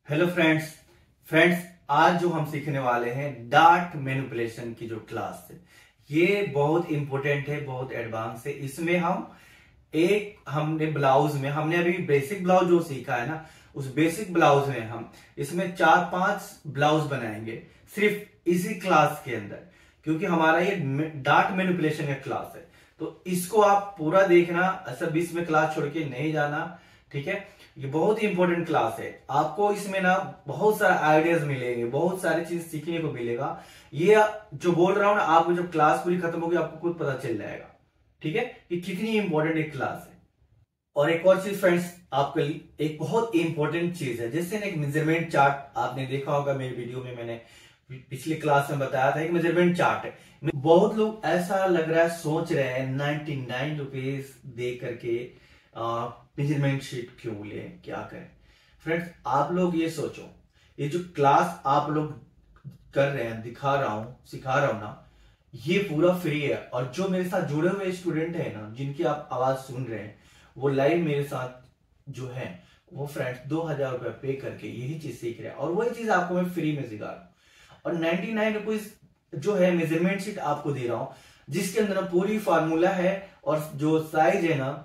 Hello friends. आज जो हम सीखने वाले हैं डार्ट मैनिपुलेशन की जो क्लास है, ये बहुत इंपॉर्टेंट है, बहुत एडवांस है। इसमें हमने ब्लाउज में हमने अभी बेसिक ब्लाउज जो सीखा है ना, उस बेसिक ब्लाउज में हम इसमें 4-5 ब्लाउज बनाएंगे सिर्फ इसी क्लास के अंदर, क्योंकि हमारा ये डार्ट मैनिपुलेशन का क्लास है। तो इसको आप पूरा देखना, ऐसा बीच में क्लास छोड़ के नहीं जाना, ठीक है। ये बहुत ही इंपॉर्टेंट क्लास है। आपको इसमें ना बहुत सारे आइडियाज मिलेंगे, बहुत सारी चीज सीखने को मिलेगा। ये जो बोल रहा हूं ना, आपको जब क्लास पूरी खत्म होगी आपको खुद पता चल जाएगा, ठीक है, कि कितनी इंपॉर्टेंट एक क्लास है। और एक और चीज फ्रेंड्स, आपके लिए एक बहुत इंपॉर्टेंट चीज है, जैसे ना एक मेजरमेंट चार्ट आपने देखा होगा मेरी वीडियो में, मैंने पिछली क्लास में बताया था, एक मेजरमेंट चार्ट है। बहुत लोग ऐसा लग रहा है, सोच रहे हैं 99 रुपीज दे करके मेजरमेंट शीट क्यों ले, क्या करें। फ्रेंड्स, आप लोग ये सोचो, ये जो क्लास आप लोग कर रहे हैं, दिखा रहा हूं, सिखा रहा हूं ना, ये पूरा फ्री है। और जो मेरे साथ जुड़े हुए स्टूडेंट है ना, जिनकी आप आवाज सुन रहे हैं, वो लाइव मेरे साथ जो है, वो फ्रेंड्स 2000 रुपये पे करके यही चीज सीख रहे हैं, और वही चीज आपको मैं फ्री में सिखा रहा हूं। और 99 रुपीज जो है मेजरमेंट शीट आपको दे रहा हूं, जिसके अंदर पूरी फार्मूला है, और जो साइज है ना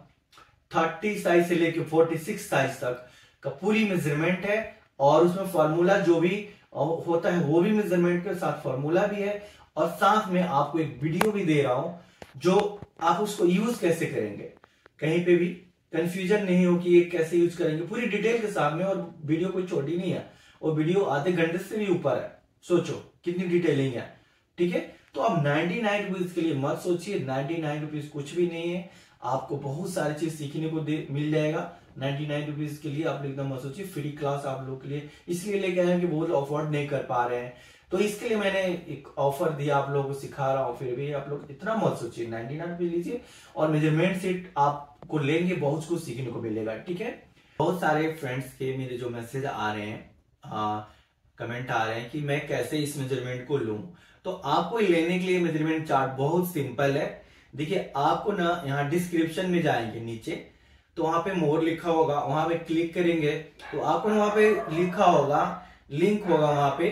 30 साइज से लेके 46 साइज तक का पूरी मेजरमेंट है। और उसमें फार्मूला जो भी होता है वो भी मेजरमेंट के साथ फार्मूला भी है, और साथ में आपको एक वीडियो भी दे रहा हूं, जो आप उसको यूज कैसे करेंगे, कहीं पे भी कंफ्यूजन नहीं हो कि ये कैसे यूज करेंगे, पूरी डिटेल के साथ में। और वीडियो कोई छोटी नहीं है, और वीडियो आधे घंटे से भी ऊपर है। सोचो कितनी डिटेलिंग है, ठीक है। तो अब 99 रुपीज के लिए मत सोचिए, 99 रुपीज कुछ भी नहीं है। आपको बहुत सारी चीज सीखने को मिल जाएगा 99 रुपीज के लिए। आप एकदम मत सोचिए, फ्री क्लास आप लोग के लिए इसलिए लेके आए हैं कि बहुत अफोर्ड नहीं कर पा रहे हैं, तो इसके लिए मैंने एक ऑफर दिया, आप लोगों को सिखा रहा हूं। फिर भी आप लोग इतना मत सोचिए, 99 रुपीज लीजिए, और मेजरमेंट शीट आपको लेंगे, बहुत कुछ सीखने को मिलेगा, ठीक है। बहुत सारे फ्रेंड्स के मेरे जो मैसेज आ रहे हैं, कमेंट आ रहे हैं कि मैं कैसे इस मेजरमेंट को लूं। तो आपको लेने के लिए मेजरमेंट चार्ट बहुत सिंपल है। देखिए, आपको ना यहाँ डिस्क्रिप्शन में जाएंगे नीचे, तो वहां पे मोर लिखा होगा, वहां पे क्लिक करेंगे तो आपको वहां पे लिखा होगा, लिंक होगा वहां पे,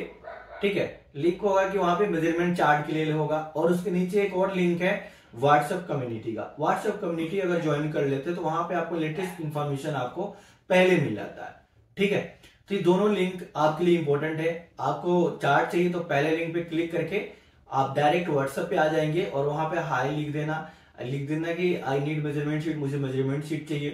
ठीक है। लिंक होगा कि वहां पे मेजरमेंट चार्ट के लिए होगा, और उसके नीचे एक और लिंक है व्हाट्सएप कम्युनिटी का। व्हाट्सएप कम्युनिटी अगर ज्वाइन कर लेते तो वहां पे आपको लेटेस्ट इंफॉर्मेशन आपको पहले मिल जाता है, ठीक है। तो ये दोनों लिंक आपके लिए इंपॉर्टेंट है। आपको चार्ट चाहिए तो पहले लिंक पे क्लिक करके आप डायरेक्ट व्हाट्सएप पे आ जाएंगे, और वहां पे हाई लिख देना कि आई नीड मेजरमेंट शीट, मुझे मेजरमेंट शीट चाहिए।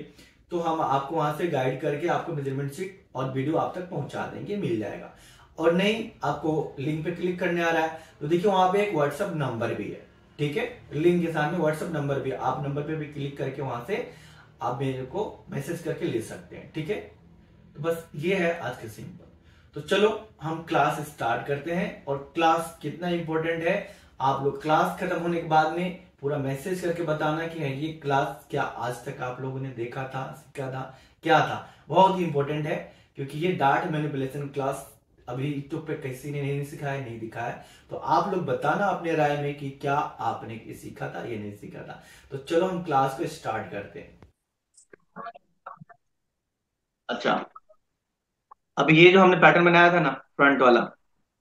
तो हम आपको वहां से गाइड करके आपको मेजरमेंट शीट और वीडियो आप तक पहुंचा देंगे, मिल जाएगा। और नहीं, आपको लिंक पे क्लिक करने आ रहा है तो देखिए वहां पे एक व्हाट्सएप नंबर भी है, ठीक है। लिंक के साथ में व्हाट्सएप नंबर भी, आप नंबर पे भी क्लिक करके वहां से आप मेरे को मैसेज करके ले सकते हैं, ठीक है। तो बस ये है आज के सिंपल। तो चलो हम क्लास स्टार्ट करते हैं। और क्लास कितना इंपॉर्टेंट है, आप लोग क्लास खत्म होने के बाद में पूरा मैसेज करके बताना कि ये क्लास क्या आज तक आप लोगों ने देखा था, सीखा था, क्या था। बहुत ही इंपॉर्टेंट है, क्योंकि ये डार्ट मैनिपुलेशन क्लास अभी यूट्यूब पे किसी ने नहीं सिखाया, नहीं दिखाया। तो आप लोग बताना अपने राय में कि क्या आपने सीखा था या नहीं सीखा था। तो चलो हम क्लास को स्टार्ट करते हैं। अच्छा, अब ये जो हमने पैटर्न बनाया था ना, फ्रंट वाला,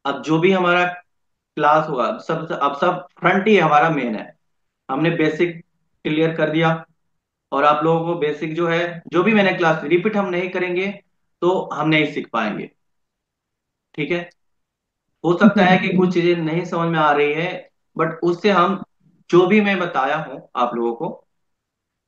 अब जो भी हमारा क्लास होगा, अब सब फ्रंट ही हमारा मेन है। हमने बेसिक क्लियर कर दिया, और आप लोगों को बेसिक जो है, जो भी मैंने क्लास रिपीट हम नहीं करेंगे तो हम नहीं सीख पाएंगे, ठीक है। हो सकता है कि कुछ चीजें नहीं समझ में आ रही है, बट उससे हम जो भी मैं बताया हूं आप लोगों को,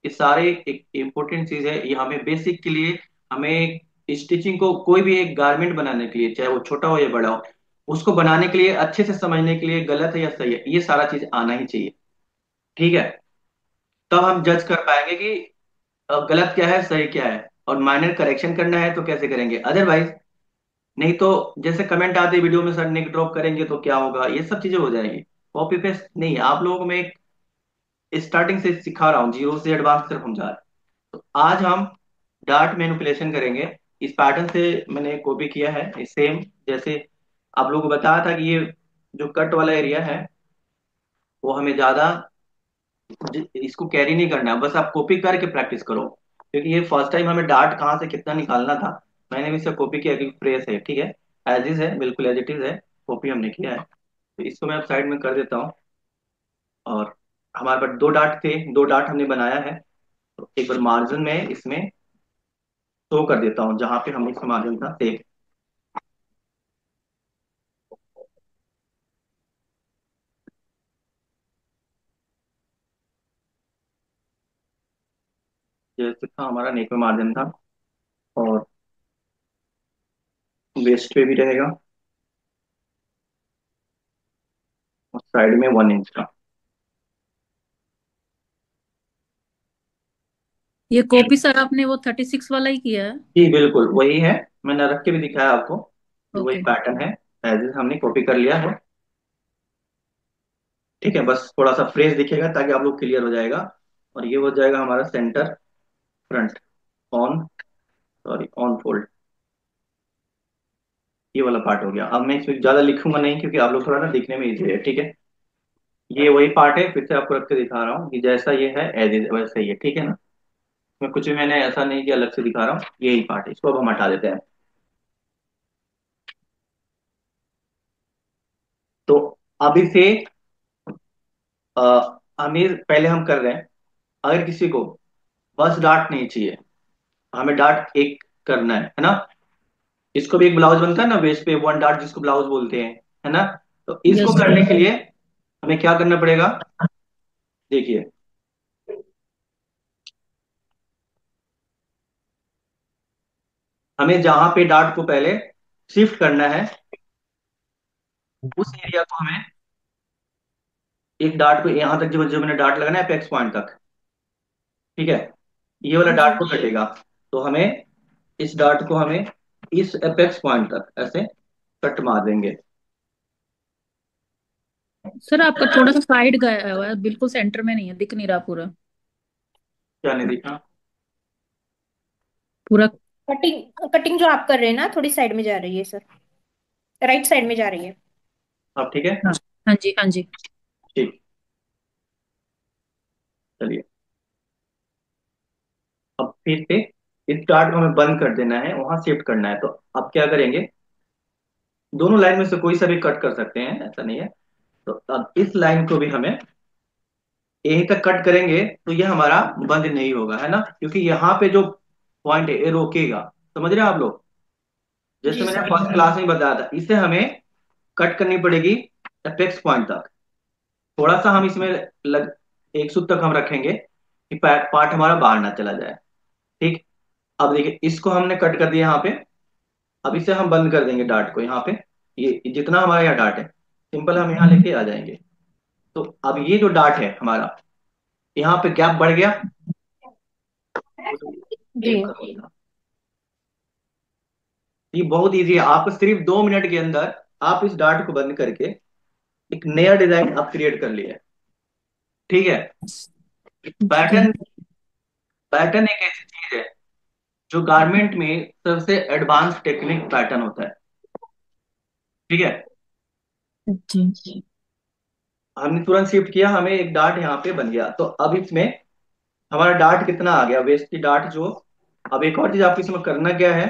ये सारे एक इम्पोर्टेंट चीज है। ये हमें बेसिक के लिए, हमें स्टिचिंग को, कोई भी एक गारमेंट बनाने के लिए, चाहे वो छोटा हो या बड़ा हो, उसको बनाने के लिए, अच्छे से समझने के लिए, गलत है या सही है, ये सारा चीज आना ही चाहिए, ठीक है। तब हम जज कर पाएंगे कि गलत क्या है, सही क्या है, और माइनर करेक्शन करना है तो कैसे करेंगे, अदरवाइज नहीं तो जैसे कमेंट आते वीडियो में, सर निक ड्रॉप करेंगे तो क्या होगा, ये सब चीजें हो जाएगी। कॉपी पेस्ट नहीं, आप लोगों को मैं एक स्टार्टिंग से सिखा रहा हूँ, जीरो से एडवांस तक हम जा रहे हैं। तो आज हम डार्ट मैनिपुलेशन करेंगे। इस पैटर्न से मैंने कॉपी किया है, सेम जैसे आप लोगों को बताया था कि ये जो कट वाला एरिया है, वो हमें ज्यादा इसको कैरी नहीं करना है, बस आप कॉपी करके प्रैक्टिस करो, क्योंकि ये फर्स्ट टाइम हमें डार्ट कहाँ से कितना निकालना था, मैंने भी इससे कॉपी किया क्योंकि प्रेस है, ठीक है, एज इज है, बिल्कुल एज इट इज है, कॉपी हमने किया है। तो इसको मैं अब साइड में कर देता हूँ। और हमारे पास दो डाट थे, दो डाट हमने बनाया है। तो एक बार मार्जिन में इसमें शो कर देता हूँ, जहां पे हमने इसका मार्जिन था सेव। जैसे था हमारा नेक में मार्जिन था, और वेस्ट पे भी रहेगा, और साइड में 1 इंच का। ये कॉपी सर आपने वो 36 वाला ही किया है? जी बिल्कुल वही है, मैंने रख के भी दिखाया आपको कि वही ओके। पैटर्न है, एज इज हमने कॉपी कर लिया है। ठीक है, बस थोड़ा सा फ्रेश दिखेगा ताकि आप लोग क्लियर हो जाएगा। और ये हो जाएगा हमारा centre front on, sorry on fold, ये वाला पार्ट हो गया। अब मैं इसमें ज्यादा लिखूंगा नहीं क्योंकि आप लोग थोड़ा ना दिखने में इजी है, ठीक है। ये वही पार्ट है, फिर से आपको रख के दिखा रहा हूँ कि जैसा ये है एज इज वैसा ही है, ठीक है ना। मैं कुछ भी मैंने ऐसा नहीं कि अलग से दिखा रहा हूँ, यही पार्ट है, इसको अब हम हटा देते हैं। तो अभी से हमें पहले हम कर रहे हैं, अगर किसी को बस डार्ट नहीं चाहिए, हमें डार्ट एक करना है ना। इसको भी एक ब्लाउज बनता है ना वेस्ट पे, 1 डार्ट जिसको ब्लाउज बोलते हैं, है ना। तो इसको यस करने सर। के लिए हमें क्या करना पड़ेगा, देखिए। हमें जहां पे डार्ट को पहले शिफ्ट करना है, उस एरिया को हमें, एक डार्ट को यहां तक, जो जो मैंने डार्ट लगाना है अपेक्स पॉइंट तक, ठीक है, ये वाला डार्ट जी को कटेगा। तो हमें इस डार्ट को हमें इस अपेक्स पॉइंट तक ऐसे कट मार देंगे। सर, आपका थोड़ा सा साइड गया हुआ है, बिल्कुल सेंटर में नहीं है, दिख नहीं रहा पूरा। क्या नहीं दिखा? पूरा। कटिंग कटिंग जो आप कर रहे हैं ना, थोड़ी साइड में जा रही है सर, राइट साइड में जा रही है। अब ठीक है। हाँ। हाँ जी, हाँ जी। ठीक, चलिए। अब फिर से इस डार्ट को हमें बंद कर देना है, वहां शिफ्ट करना है। तो अब क्या करेंगे, दोनों लाइन में से कोई सा भी कट कर सकते हैं, ऐसा नहीं है। तो अब इस लाइन को भी हमें यहीं तक कट करेंगे, तो ये हमारा बंद नहीं होगा, है ना, क्योंकि यहाँ पे जो पॉइंट है ये रोकेगा। समझ रहे हैं आप लोग, जैसे जी मैंने सर। फर्स्ट क्लास में बताया था, इसे हमें कट करनी पड़ेगी अपेक्स पॉइंट तक। थोड़ा सा हम इसमें लग, एक सूत तक हम रखेंगे कि पार्ट हमारा बाहर ना चला जाए। ठीक। अब देखिए इसको हमने कट कर दिया यहाँ पे। अब इसे हम बंद कर देंगे डार्ट को यहाँ पे, ये जितना हमारा यहाँ डार्ट है, सिंपल हम यहाँ लेके आ जाएंगे। तो अब ये जो डार्ट है हमारा, यहाँ पे गैप बढ़ गया, वो तो जी। सेव कर देना। ये बहुत इजी है, आपको सिर्फ 2 मिनट के अंदर आप इस डार्ट को बंद करके एक नया डिजाइन आप क्रिएट कर लिए। ठीक है। जी। पैटर्न, पैटर्न एक ऐसी चीज है जो गारमेंट में सबसे एडवांस टेक्निक पैटर्न होता है। ठीक है। जी। हमने तुरंत शिफ्ट किया, हमें एक डार्ट यहाँ पे बन गया। तो अब इसमें हमारा डार्ट कितना आ गया, वेस्ट की डार्ट जो। अब एक और चीज आपको इसमें करना क्या है,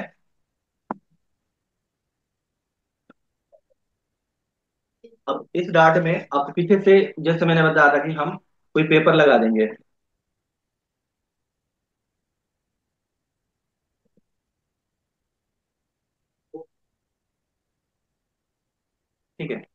अब इस डार्ट में अब पीछे से, जैसे मैंने बताया था कि हम कोई पेपर लगा देंगे। ठीक है।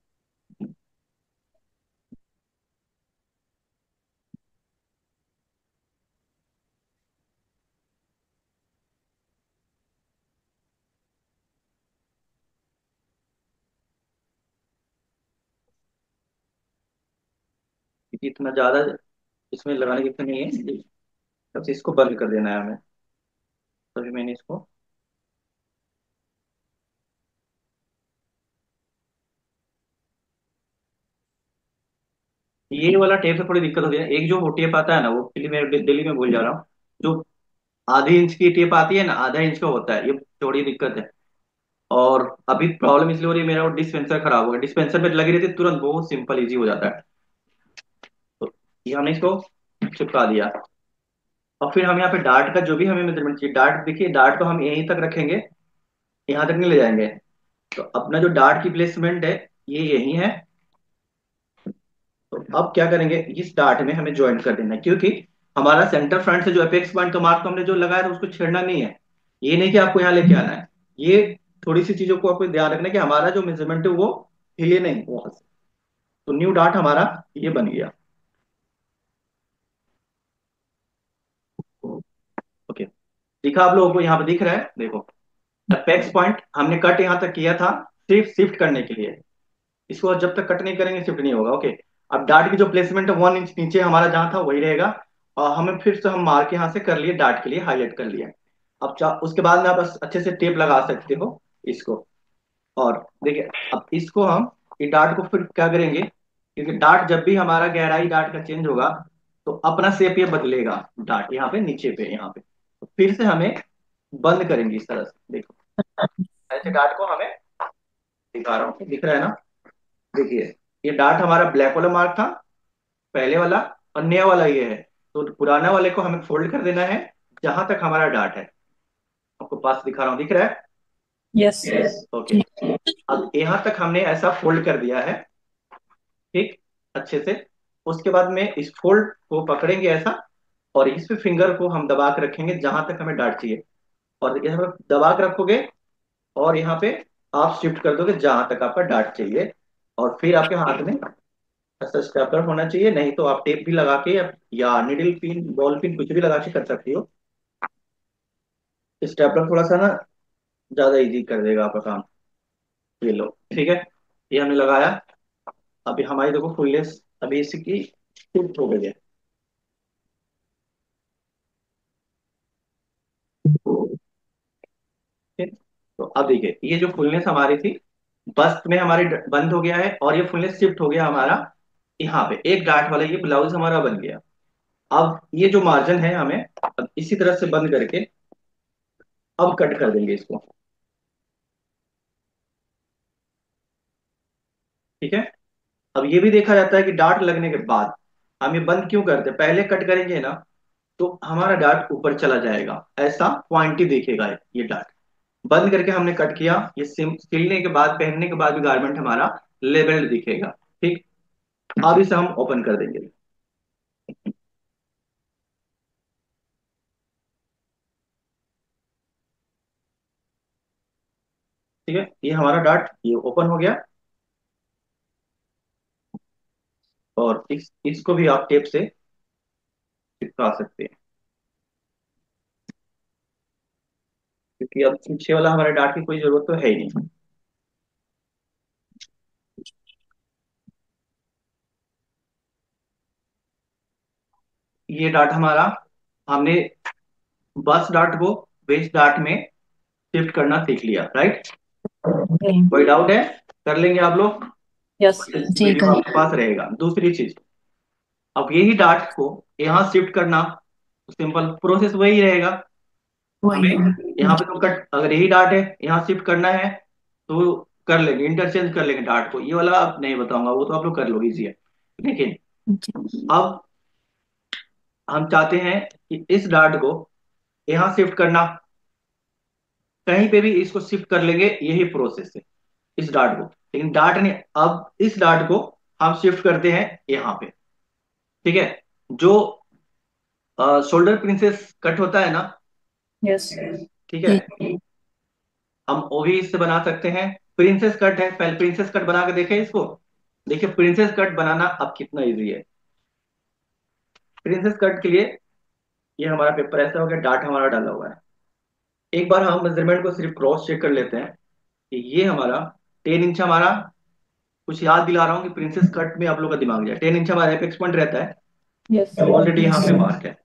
क्योंकि इतना ज्यादा इसमें लगाने की इतना नहीं है, सबसे इसको बंद कर देना है हमें। तभी मैंने इसको, ये वाला टेप से थोड़ी दिक्कत होती है। एक जो वो टेप आता है ना, वो दिल्ली में, दिल्ली में भूल जा रहा हूँ, जो आधी इंच की टेप आती है ना, आधा इंच का होता है, ये थोड़ी दिक्कत है। और अभी प्रॉब्लम इसलिए हो रही है, मेरा वो डिस्पेंसर खराब हो गया, डिस्पेंसर पे लगी रहती है, तुरंत बहुत सिंपल इजी हो जाता है। तो ये हमने इसको चिपका दिया। और फिर हम यहाँ पे डार्ट का जो भी हमें मेजरमेंट चाहिए, डार्ट देखिए, डार्ट को हम यहीं तक रखेंगे, यहाँ तक नहीं ले जाएंगे। तो अपना जो डार्ट की प्लेसमेंट है ये यही है। तो अब क्या करेंगे, इस डार्ट में हमें ज्वाइन कर देना है, क्योंकि हमारा सेंटर फ्रंट से जो अपेक्स पॉइंट का मार्क हमने जो लगाया था उसको छेड़ना नहीं है। ये नहीं कि आपको यहाँ लेके आना है। ये थोड़ी सी चीजों को आपको ध्यान रखना है कि हमारा जो मेजरमेंट है वो हिले नहीं वहां से। तो न्यू डार्ट हमारा ये बन गया। ओके, दिखा आप लोगों को, यहाँ पे दिख रहा है देखो। अपेक्स पॉइंट हमने कट यहाँ तक किया था सिर्फ शिफ्ट करने के लिए। इसको जब तक कट नहीं करेंगे शिफ्ट नहीं होगा। ओके, अब डार्ट की जो प्लेसमेंट है 1 इंच नीचे हमारा जहां था वही रहेगा। और हमें फिर से हम मार्क यहाँ से कर लिए, डार्ट के लिए हाईलाइट कर लिया। अब उसके बाद में आप अच्छे से टेप लगा सकते हो इसको। और देखिए, अब इसको हम, ये डार्ट को फिर क्या करेंगे, क्योंकि डार्ट जब भी हमारा गहराई डार्ट का चेंज होगा तो अपना शेप ये बदलेगा। डार्ट यहाँ पे नीचे पे, यहाँ पे तो फिर से हमें बंद करेंगे इस तरह से। देखो ऐसे डार्ट को हमें दिखा रहा हूँ, दिख रहा है ना। देखिए, ये डार्ट हमारा ब्लैक वाला मार्क था पहले वाला, और नया वाला ये है। तो पुराना वाले को हमें फोल्ड कर देना है जहां तक हमारा डार्ट है। आपको पास दिखा रहा हूँ, दिख रहा है। यस। ओके, अब यहाँ तक हमने ऐसा फोल्ड कर दिया है, ठीक, अच्छे से। उसके बाद में इस फोल्ड को पकड़ेंगे ऐसा, और इस पे फिंगर को हम दबा के रखेंगे जहां तक हमें डार्ट चाहिए। और यहाँ पे दबा के रखोगे, और यहाँ पे आप शिफ्ट कर दोगे जहां तक आपका डार्ट चाहिए। और फिर आपके हाथ में ऐसा स्टेपलर होना चाहिए, नहीं तो आप टेप भी लगा के या निडल पिन बॉल पिन कुछ भी लगा के कर सकती हो। स्टेपलर थोड़ा सा ना ज्यादा इजी कर देगा आपका काम। ये लो, ठीक है, ये हमने लगाया। अभी हमारी देखो फुलनेस अभी इसकी शिफ्ट हो गई है। ठीक? तो अब देखिए, ये जो फुलनेस हमारी थी बस्ट में हमारी बंद हो गया है, और ये फुलनेस शिफ्ट हो गया हमारा यहाँ पे एक डार्ट वाला, ये ब्लाउज हमारा बन गया। अब ये जो मार्जिन है हमें अब इसी तरह से बंद करके अब कट कर देंगे इसको। ठीक है, अब ये भी देखा जाता है कि डार्ट लगने के बाद हम ये बंद क्यों करते हैं। पहले कट करेंगे ना तो हमारा डार्ट ऊपर चला जाएगा, ऐसा पॉइंटी दिखेगा ये डार्ट। बंद करके हमने कट किया, ये सिलने के बाद पहनने के बाद भी गारमेंट हमारा लेवल्ड दिखेगा। ठीक, अब इसे हम ओपन कर देंगे। ठीक है, ये हमारा डार्ट ये ओपन हो गया। और इसको भी आप टेप से चिपका सकते हैं, क्योंकि अब पीछे वाला हमारे डार्ट की कोई जरूरत तो है ही नहीं। ये डार्ट हमारा, हमने बस डार्ट को बेस डार्ट में शिफ्ट करना सीख लिया, राइट। कोई डाउट है, कर लेंगे आप लोग, यस। जी वीडियो कर। आपके पास रहेगा। दूसरी चीज, अब यही डार्ट को यहाँ शिफ्ट करना, सिंपल प्रोसेस वही रहेगा। वही हमें है। यहाँ पे तो कट, अगर यही डार्ट है यहाँ शिफ्ट करना है तो कर लेंगे, इंटरचेंज कर लेंगे डार्ट को। ये वाला अब नहीं बताऊंगा, वो तो आप लोग कर लोगे, इजी है। लेकिन जी। अब हम चाहते हैं कि इस डार्ट को यहाँ शिफ्ट करना, कहीं पे भी इसको शिफ्ट कर लेंगे, यही प्रोसेस है इस डार्ट को। लेकिन डार्ट नहीं, अब इस डार्ट को हम शिफ्ट करते हैं यहाँ पे। ठीक है, जो शोल्डर प्रिंसेस कट होता है ना, यस। ठीक है, जी। हम वो भी इससे बना सकते हैं। प्रिंसेस कट है, पहले प्रिंसेस कट बना के देखें इसको। देखिए प्रिंसेस कट बनाना अब कितना इजी है। प्रिंसेस कट के लिए ये हमारा पेपर ऐसा हो गया, डार्ट हमारा डाला हुआ है। एक बार हम मेजरमेंट को सिर्फ क्रॉस चेक कर लेते हैं कि ये हमारा 10 इंच हमारा, कुछ याद दिला रहा हूँ कि प्रिंसेस कट में आप लोग का दिमाग जाए। 10 इंच हमारा एपेक्स पॉइंट रहता है, यस। ऑलरेडी यहाँ पे मार्क है।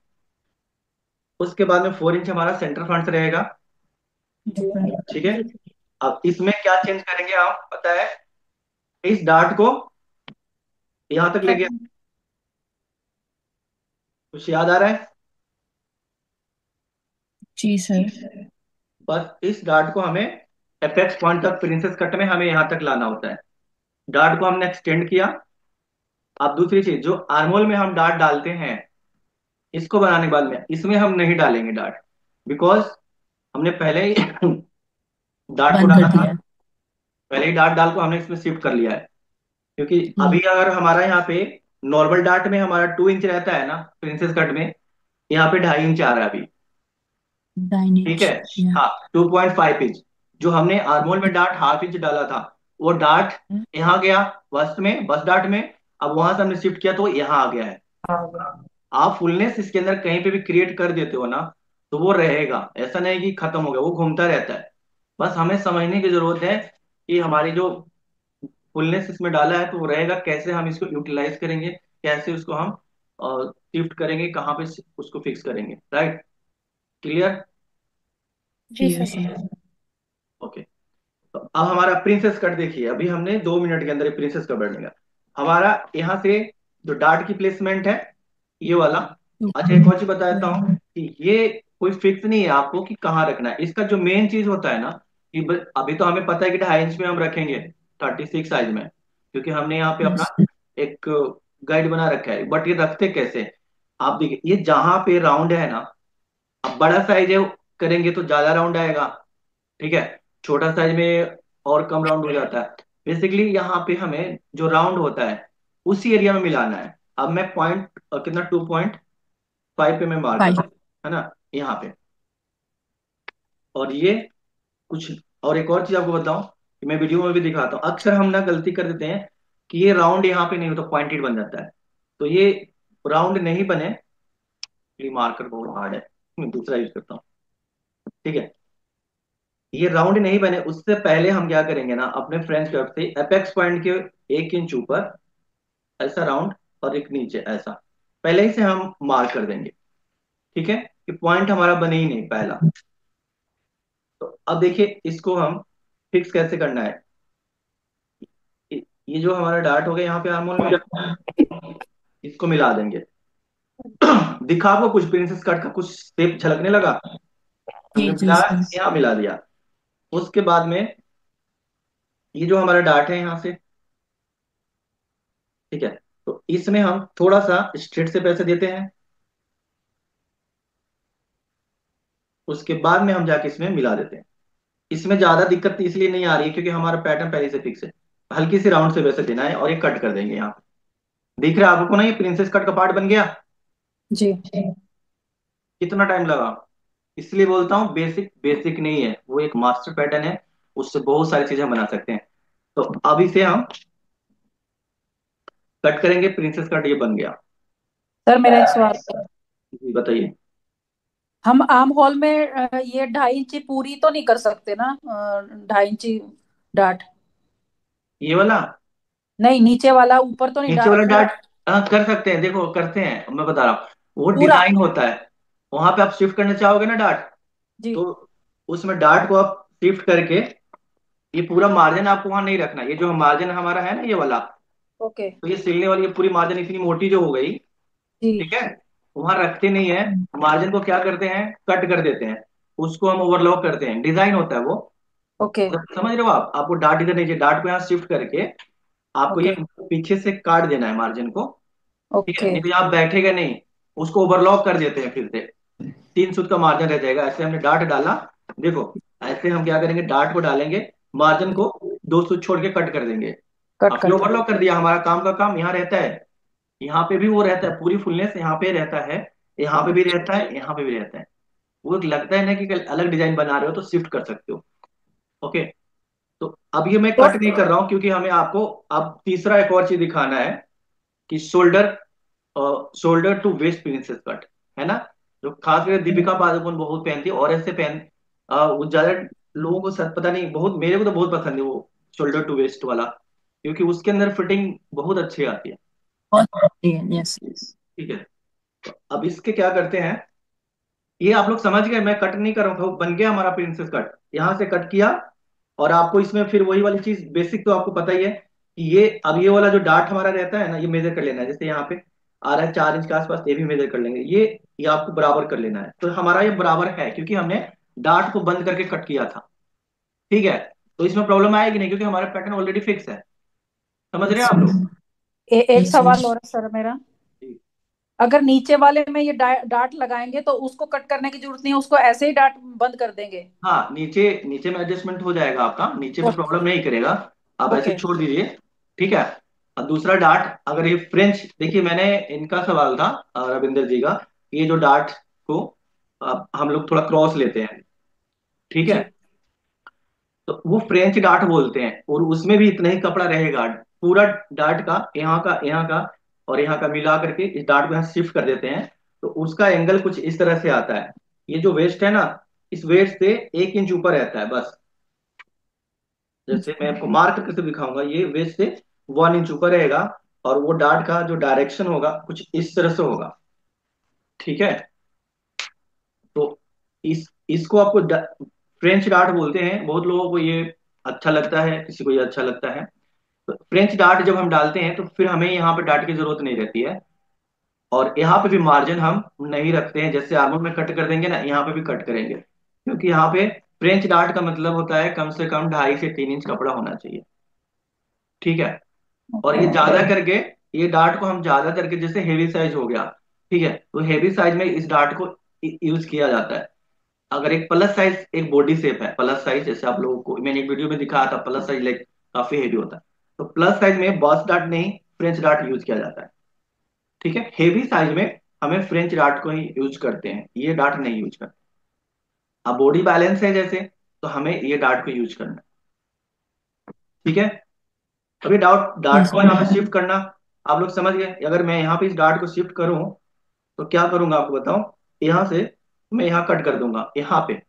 उसके बाद में 4 इंच हमारा सेंटर फ्रंट रहेगा। ठीक है, अब इसमें क्या चेंज करेंगे हम, पता है, इस डार्ट को यहां तक लेके, कुछ याद आ रहा है। जी सर। बस इस डार्ट को हमें अपेक्स पॉइंट तक, प्रिंसेस कट में हमें यहां तक लाना होता है। डार्ट को हमने एक्सटेंड किया। अब दूसरी चीज, जो आर्मोल में हम डार्ट डालते हैं, इसको बनाने के बाद में इसमें हम नहीं डालेंगे डार्ट, बिकॉज हमने पहले ही डार्ट को बंद डाला कर था, दिया। पहले ही डार्ट डाल को हमने इसमें शिफ्ट कर लिया है। क्योंकि अभी जी। अगर हमारा यहाँ पे नॉर्मल डार्ट में हमारा 2 इंच रहता है ना, प्रिंसेस कट में यहाँ पे 2.5 इंच आ रहा है अभी। ठीक है। डाइनिच या। हाँ, 2.5 इंच। जो हमने आर्मोल में डार्ट 1/2 इंच डाला था, वो डार्ट यहाँ गया बस्ट में, बस डार्ट में। अब वहां से हमने शिफ्ट किया तो यहाँ आ गया है। आप फुलनेस इसके अंदर कहीं पे भी क्रिएट कर देते हो ना, तो वो रहेगा, ऐसा नहीं कि खत्म हो गया, वो घूमता रहता है। बस हमें समझने की जरूरत है कि हमारी जो फुलनेस इसमें डाला है तो वो रहेगा, कैसे हम इसको यूटिलाइज करेंगे, कैसे उसको हम शिफ्ट करेंगे, कहाँ पे उसको फिक्स करेंगे। राइट? क्लियर? जी यस सर। सर। ओके। तो अब हमारा प्रिंसेस कट देखिए, अभी हमने 2 मिनट के अंदर प्रिंसेस कट बनेगा हमारा। यहाँ से जो डार्ट की प्लेसमेंट है, ये वाला। अच्छा, एक और चीज बता देता हूँ कि ये कोई फिक्स नहीं है आपको कि कहाँ रखना है। इसका जो मेन चीज होता है ना, कि अभी तो हमें पता है कि 2.5 इंच में हम रखेंगे, 36 साइज में, क्योंकि हमने यहाँ पे अपना यस। एक गाइड बना रखा है। बट ये रखते कैसे, आप देखिए, ये जहां पे राउंड है ना, अब बड़ा साइज है करेंगे तो ज्यादा राउंड आएगा। ठीक है। छोटा साइज में और कम राउंड हो जाता है। बेसिकली यहाँ पे हमें जो राउंड होता है उसी एरिया में मिलाना है। अब मैं पॉइंट कितना, 2.5 पे मैं मार्क कर फाइव। रहा हूँ, है ना, यहाँ पे। और ये कुछ, और एक और चीज आपको बताऊं कि मैं वीडियो में भी दिखाता हूँ, अक्सर हम ना गलती कर देते हैं कि ये राउंड यहाँ पे नहीं होता, पॉइंटेड बन जाता है। तो ये राउंड नहीं बने, ये मार्कर बहुत हार्ड है, मैं दूसरा यूज करता हूँ। ठीक है। ये राउंड नहीं बने उससे पहले हम क्या करेंगे ना, अपने फ्रेंच कर्व से अपेक्स पॉइंट के 1 इंच ऊपर ऐसा राउंड, और एक नीचे ऐसा, पहले ही से हम मार्क कर देंगे। ठीक है, कि पॉइंट हमारा बने ही नहीं पहला। तो अब देखिए इसको हम फिक्स कैसे करना है। ये जो हमारा डार्ट हो गया यहाँ पे हार्मोन में, इसको मिला देंगे। दिखा आपको कुछ प्रिंसेस कट का कुछ शेप झलकने लगा, हमने जी जी मिलाया, सर। यहाँ मिला दिया। उसके बाद में ये जो हमारा डार्ट है यहाँ से, ठीक है, तो इसमें हम थोड़ा सा स्ट्रेट से पैसे देते हैं। उसके बाद में हम जाके इसमें मिला देते हैं। इसमें ज्यादा दिक्कत इसलिए नहीं आ रही है क्योंकि हमारा पैटर्न पहले से फिक्स है। हल्की सी राउंड से वैसे देना है और ये कट कर देंगे यहाँ पे। दिख रहा है आपको ना, ये प्रिंसेस कट का पार्ट बन गया। जी। कितना टाइम लगा, इसलिए बोलता हूँ बेसिक बेसिक नहीं है, वो एक मास्टर पैटर्न है, उससे बहुत सारी चीजें हम बना सकते हैं। तो अब इसे हम कट करेंगे, प्रिंसेस कट ये बन गया। सर मेरा एक सवाल है। जी बताइए। हम आर्म होल में ये 2.5 इंची पूरी तो नहीं कर सकते ना, 2.5 इंची डार्ट? ये वाला, नहीं, नीचे वाला ऊपर तो नहीं, नीचे वाला पूरा। डार्ट, हाँ कर सकते हैं, देखो करते हैं, मैं बता रहा हूँ। वो पूरा। डिजाइन होता है, वहां पे आप शिफ्ट करना चाहोगे ना डार्ट, जी। तो उसमें डार्ट को आप शिफ्ट करके, ये पूरा मार्जिन आपको वहां नहीं रखना। ये जो मार्जिन हमारा है ना, ये वाला, ओके। तो ये सिलने वाली ये पूरी मार्जिन इतनी मोटी जो हो गई, जी। ठीक है, वहां रखते नहीं है। मार्जिन को क्या करते हैं, कट कर देते हैं, उसको हम ओवरलॉक करते हैं, डिजाइन होता है वो। ओके। मतलब समझ रहे हो आप, आपको डार्ट इधर नीचे, डार्ट को यहाँ शिफ्ट करके आपको ये ओके। पीछे से काट देना है मार्जिन को। ठीक है, ओके। नहीं तो यहाँ बैठेगा नहीं, उसको ओवरलॉक कर देते हैं फिर से, 3 सूत का मार्जिन रह जाएगा। ऐसे हमने डार्ट डाला, देखो, ऐसे हम क्या करेंगे, डार्ट को डालेंगे, मार्जिन को 2 सूत छोड़ के कट कर देंगे। कट अब कर ये दे। ओवरलॉक कर दिया, हमारा काम का काम यहाँ रहता है। यहाँ पे भी वो रहता है, पूरी फुलनेस यहाँ पे रहता है, यहाँ पे भी रहता है, यहाँ पे भी रहता है। वो एक लगता है ना कि कल अलग डिजाइन बना रहे हो तो शिफ्ट कर सकते हो। ओके। तो अब ये मैं तो कट नहीं कर रहा हूँ क्योंकि हमें आपको अब तीसरा एक और चीज दिखाना है कि shoulder to waist princess cut, है ना, जो खास करके दीपिका पादुकोण बहुत पहनती है, और ऐसे वो ज्यादा लोगों को सच पता नहीं, बहुत मेरे को तो बहुत पसंद है वो शोल्डर टू वेस्ट वाला, क्योंकि उसके अंदर फिटिंग बहुत अच्छी आती है। बहुत यस। ठीक है। तो अब इसके क्या करते हैं, ये आप लोग समझ गए, मैं कट नहीं कर रहा हूँ, बन गया हमारा प्रिंसेस कट, यहां से कट किया। और आपको इसमें फिर वही वाली चीज बेसिक तो आपको पता ही है कि ये, अब ये वाला जो डार्ट हमारा रहता है ना, ये मेजर कर लेना है। जैसे यहाँ पे आ रहा है 4 इंच के आसपास, ये भी मेजर कर लेंगे। ये आपको बराबर कर लेना है, तो हमारा ये बराबर है क्योंकि हमने डार्ट को बंद करके कट किया था। ठीक है। तो इसमें प्रॉब्लम आएगी नहीं क्योंकि हमारा पैटर्न ऑलरेडी फिक्स है। समझ रहे हैं यस। आप लोग? एक यस सवाल यस। और है सर मेरा। जी अगर नीचे वाले में ये डार्ट लगाएंगे तो उसको कट करने की जरूरत नहीं है, उसको ऐसे ही डार्ट बंद कर देंगे। हाँ, नीचे नीचे में एडजस्टमेंट हो जाएगा आपका, नीचे में ओके। प्रॉब्लम नहीं करेगा। आप ऐसे ओके। छोड़ दीजिए। ठीक है। अब दूसरा डार्ट, अगर ये फ्रेंच, देखिए मैंने, इनका सवाल था रविंदर जी का, ये जो डार्ट को हम लोग थोड़ा क्रॉस लेते हैं, ठीक है, जी। तो वो फ्रेंच डार्ट बोलते हैं, और उसमें भी इतना ही कपड़ा रहेगा पूरा डार्ट का, यहाँ का और यहाँ का मिला करके इस डार्ट को यहाँ शिफ्ट कर देते हैं, तो उसका एंगल कुछ इस तरह से आता है। ये जो वेस्ट है ना, इस वेस्ट से 1 इंच ऊपर रहता है बस। जैसे मैं आपको मार्क करके से दिखाऊंगा, ये वेस्ट से 1 इंच ऊपर रहेगा, और वो डार्ट का जो डायरेक्शन होगा कुछ इस तरह से होगा। ठीक है। तो इसको आपको फ्रेंच डार्ट बोलते हैं। बहुत लोगों को ये अच्छा लगता है, किसी को ये अच्छा लगता है। तो फ्रेंच डार्ट जब हम डालते हैं तो फिर हमें यहाँ पे डार्ट की जरूरत नहीं रहती है, और यहाँ पे भी मार्जिन हम नहीं रखते हैं। जैसे आर्मर में कट कर देंगे ना, यहाँ पे भी कट करेंगे, क्योंकि यहाँ पे फ्रेंच डार्ट का मतलब होता है कम से कम 2.5 से 3 इंच कपड़ा होना चाहिए। ठीक है। और ओके। ये ज्यादा करके, ये डार्ट को हम ज्यादा करके, जैसे हेवी साइज हो गया, ठीक है, तो हेवी साइज में इस डार्ट को यूज किया जाता है। अगर एक प्लस साइज, एक बॉडी शेप है प्लस साइज, जैसे आप लोगों को मैंने एक वीडियो में दिखाया था, प्लस साइज लेग काफी हेवी होता है, तो प्लस साइज में बॉस डार्ट नहीं, फ्रेंच डार्ट यूज किया जाता है। ठीक है। हेवी साइज में हमें फ्रेंच डार्ट को ही यूज करते हैं, ये डार्ट नहीं यूज करते। अब बॉडी बैलेंस है जैसे, तो हमें ये डार्ट को यूज करना है। ठीक है। अभी डार्ट यस। को यहाँ पे शिफ्ट करना, आप लोग समझ गए। अगर मैं यहाँ पे इस डार्ट को शिफ्ट करूं तो क्या करूंगा आपको बताऊं। यहाँ से मैं यहाँ कट कर दूंगा, यहाँ पे,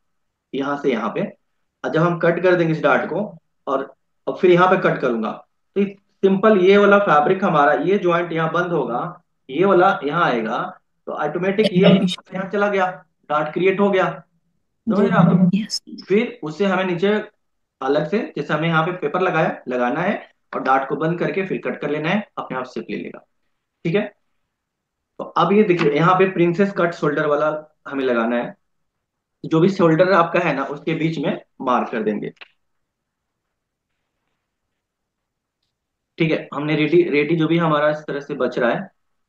यहाँ से यहाँ पे। और जब हम कट कर देंगे इस डार्ट को, और फिर यहाँ पे कट करूंगा, तो सिंपल ये वाला फैब्रिक हमारा, ये ज्वाइंट यहाँ बंद होगा, ये वाला यहाँ आएगा, तो ऑटोमेटिक ये यहाँ चला गया, डार्ट क्रिएट हो गया। समझ जी। रहे हैं आप। फिर उससे हमें नीचे अलग से, जैसे हमें यहाँ पे पेपर लगाना है, और डार्ट को बंद करके फिर कट कर लेना है, अपने आप शेप ले लेगा। ठीक है। तो अब ये देखिए, यहाँ पे प्रिंसेस कट शोल्डर वाला हमें लगाना है। जो भी शोल्डर आपका है ना, उसके बीच में मार्क कर देंगे। ठीक है। हमने रेडी रेडी जो भी हमारा इस तरह से बच रहा है,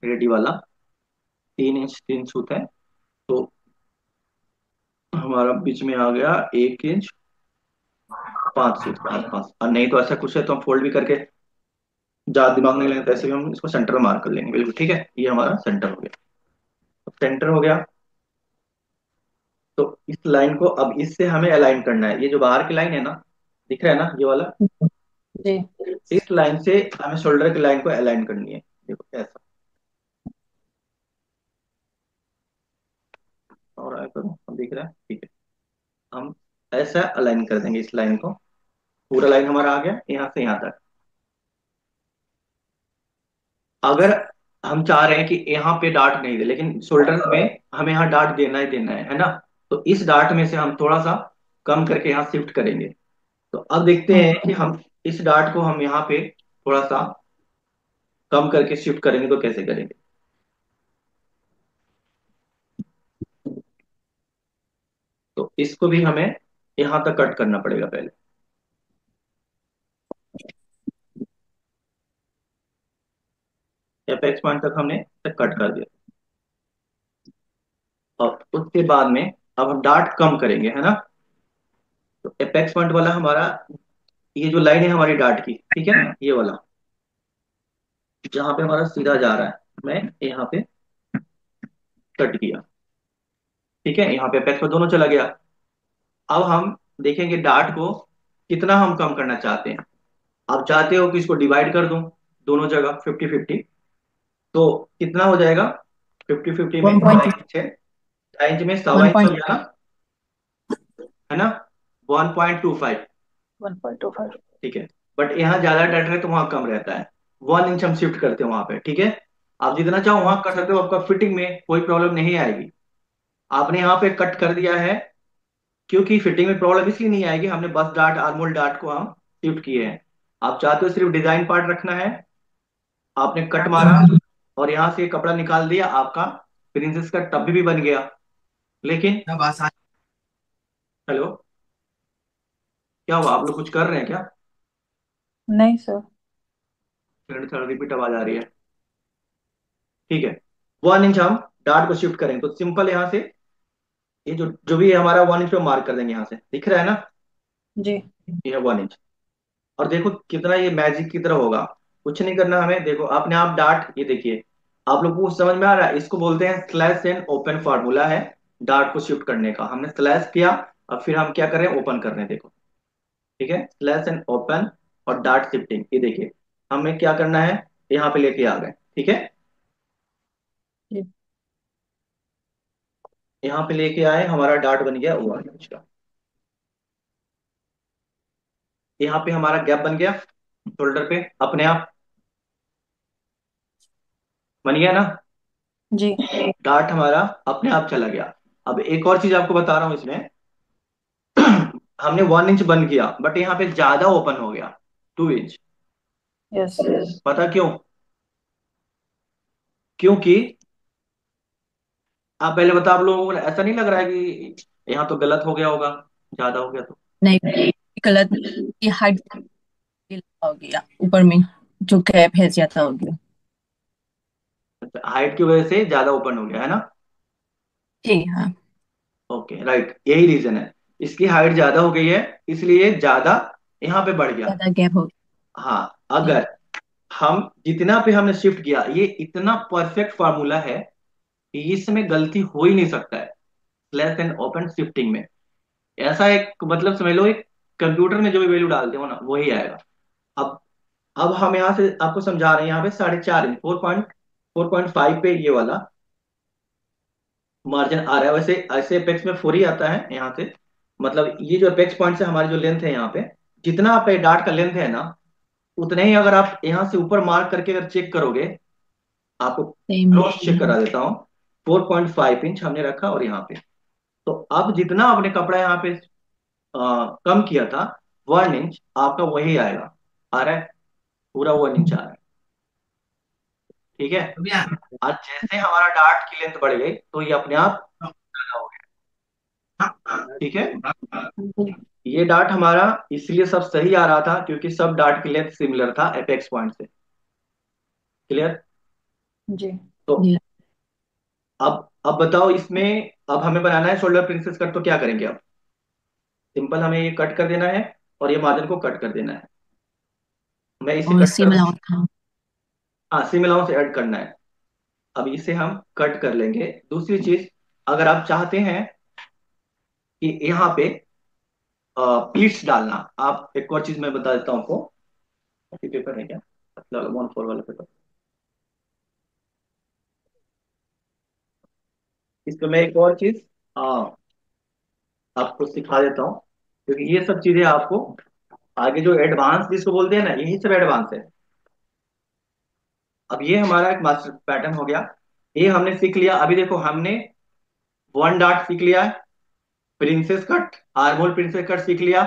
रेडी वाला 3 इंच 3 सूत है, तो हमारा बीच में आ गया 1 इंच 5 सूत के आसपास। और नहीं तो ऐसा कुछ है तो हम फोल्ड भी करके, ज्यादा दिमाग नहीं लगता, ऐसे भी हम इसको सेंटर में मार्क कर लेंगे। बिल्कुल ठीक है, ये हमारा सेंटर हो गया। सेंटर हो गया, तो इस लाइन को अब इससे हमें अलाइन करना है। ये जो बाहर की लाइन है ना, दिख रहा है ना ये वाला, जी। इस लाइन से हमें शोल्डर की लाइन को अलाइन करनी है। देखो ऐसा, और ऐसा करो, अब दिख रहा है, ठीक है। हम ऐसा अलाइन कर देंगे इस लाइन को। पूरा लाइन हमारा आ गया यहाँ से यहाँ तक। अगर हम चाह रहे हैं कि यहाँ पे डार्ट नहीं दे, लेकिन शोल्डर में हमें यहाँ डार्ट देना ही देना है ना, तो इस डार्ट में से हम थोड़ा सा कम करके यहाँ शिफ्ट करेंगे। तो अब देखते हैं कि हम इस डार्ट को हम यहाँ पे थोड़ा सा कम करके शिफ्ट करेंगे तो कैसे करेंगे। तो इसको भी हमें यहाँ तक कट करना पड़ेगा पहले। एपेक्स पॉइंट तक हमने तक कट कर दिया, और उसके बाद में अब हम डार्ट कम करेंगे, है ना। तो एपेक्स पॉइंट वाला हमारा, ये जो लाइन है हमारी डार्ट की, ठीक है ना, ये वाला जहां पे हमारा सीधा जा रहा है, मैं यहाँ पे कट किया। ठीक है। यहाँ पे एपेक्स पर दोनों चला गया। अब हम देखेंगे डार्ट को कितना हम कम करना चाहते हैं। आप चाहते हो कि इसको डिवाइड कर दूं दोनों जगह 50-50, तो कितना हो जाएगा। 50-50 में वन पॉइंट 2.5 इंच है, 2.5 इंच में सवा वन इंच हो पॉइंट गया ना, है ना, 1.25। 1.25। ठीक है। बट यहाँ ज्यादा डाटा है तो वहां कम रहता है, 1 इंच हम शिफ्ट करते हैं वहां पे। ठीक है। आप जितना चाहो वहां कर सकते हो, आपका फिटिंग में कोई प्रॉब्लम नहीं आएगी। आपने यहाँ पे कट कर दिया है, क्योंकि फिटिंग में प्रॉब्लम इसलिए नहीं आएगी, हमने बस डार्ट आर्मोल डार्ट को हम शिफ्ट किए हैं। आप चाहते हो सिर्फ डिजाइन पार्ट रखना है, आपने कट मारा और यहाँ से कपड़ा निकाल दिया, आपका प्रिंसेस का टब भी बन गया। लेकिन अब आसान, हेलो, क्या हुआ, आप लोग कुछ कर रहे हैं क्या। नहीं सर। थोड़ी थोड़ी रिपीट आवाज आ रही है। ठीक है। 1 इंच हम डार्ट को शिफ्ट करेंगे, तो सिंपल यहाँ से ये जो जो भी है हमारा 1 इंच पे मार्क कर देंगे, यहाँ से दिख रहा है ना, जी। ये है 1 इंच। और देखो कितना ये मैजिक की तरह होगा, कुछ नहीं करना हमें, देखो अपने आप डार्ट, ये देखिए आप लोग को समझ में आ रहा है, इसको बोलते हैं स्लैश एंड ओपन, फार्मूला है डार्ट को शिफ्ट करने का। हमने स्लैश किया और फिर हम क्या कर रहे हैं, ओपन कर रहे हैं, देखो ठीक है, स्लैश एंड ओपन और डार्ट शिफ्टिंग, ये देखिए हमें क्या करना है, यहाँ पे लेके आ गए, ठीक है, जी। यहाँ पे लेके आए, हमारा डार्ट बन गया 1 इंच का, यहाँ पे हमारा गैप बन गया शोल्डर पे अपने आप, बन गया ना, जी। डार्ट हमारा अपने आप चला गया। अब एक और चीज आपको बता रहा हूं इसमें, हमने 1 इंच बंद किया बट यहाँ पे ज्यादा ओपन हो गया, 2 इंच। यस। पता क्यों? क्योंकि आप पहले बता, आप लोगों को ऐसा नहीं लग रहा है कि यहाँ तो गलत हो गया होगा, ज्यादा हो गया तो? नहीं, गलत, ये हाइट हो गया ऊपर में, जो गैप है ज्यादा हो गया। हाइट की वजह से ज्यादा ओपन हो गया है ना? जी हाँ, ओके राइट, यही रीजन है, इसकी हाइट ज्यादा हो गई है, इसलिए ज्यादा यहाँ पे बढ़ गया। ज्यादा गैप हो हाँ, गया। अगर हम जितना पे हमने शिफ्ट किया, ये इतना परफेक्ट फार्मूला है कि इसमें गलती हो ही नहीं सकता है, स्लैश एंड ओपन शिफ्टिंग में। ऐसा एक मतलब समझ लो, एक कंप्यूटर में जो भी वैल्यू डालते हो ना वही आएगा। अब अब हम यहाँ से आपको समझा रहे हैं, यहाँ पे 4.5 इंच, 4.5 पे ये वाला मार्जिन आ रहा है। वैसे ऐसे अपेक्स में 4 ही आता है यहाँ से, मतलब ये जो अपेक्स पॉइंट से हमारी जो लेंथ है यहाँ पे, जितना आप डार्ट का लेंथ है ना, उतने ही अगर आप यहाँ से ऊपर मार्क करके अगर चेक करोगे, आपको सेम। क्रॉस चेक करा देता हूँ, 4.5 इंच हमने रखा और यहाँ पे, तो अब जितना आपने कपड़ा यहाँ पे कम किया था 1 इंच, आपका वही आएगा, आ रहा है, पूरा 1 इंच आ रहा है, ठीक है। आज जैसे हमारा डार्ट की लेंथ बढ़ गई तो ये अपने आप ज्यादा हो गया, ठीक है। जी। ये डार्ट हमारा इसलिए सब सही आ रहा था क्योंकि सब डार्ट की लेंथ सिमिलर था एपेक्स पॉइंट से, क्लियर। जी। तो जी। अब बताओ इसमें, अब हमें बनाना है शोल्डर प्रिंसेस कट, तो क्या करेंगे अब? सिंपल, हमें ये कट कर देना है और ये मार्जिन को कट कर देना है, मैं इसे और कट सेम कर, अलाउंस था। हाँ सिम अलाउंस ऐड करना है। अब इसे हम कट कर लेंगे। दूसरी चीज, अगर आप चाहते हैं कि यहाँ पे प्लीट्स डालना, आप एक और चीज मैं बता देता हूँ आपको, ये पेपर है क्या, मतलब 1/4 वाला पेपर, इस पे मैं एक और चीज आपको सिखा देता हूँ, क्योंकि ये सब चीजें आपको आगे जो एडवांस जिसको बोलते हैं ना, यही सब एडवांस है। अब ये हमारा एक मास्टर पैटर्न हो गया, ये हमने सीख लिया। अभी देखो हमने 1 डार्ट सीख लिया है, प्रिंसेस कट, आर्मोल प्रिंसेस कट सीख लिया,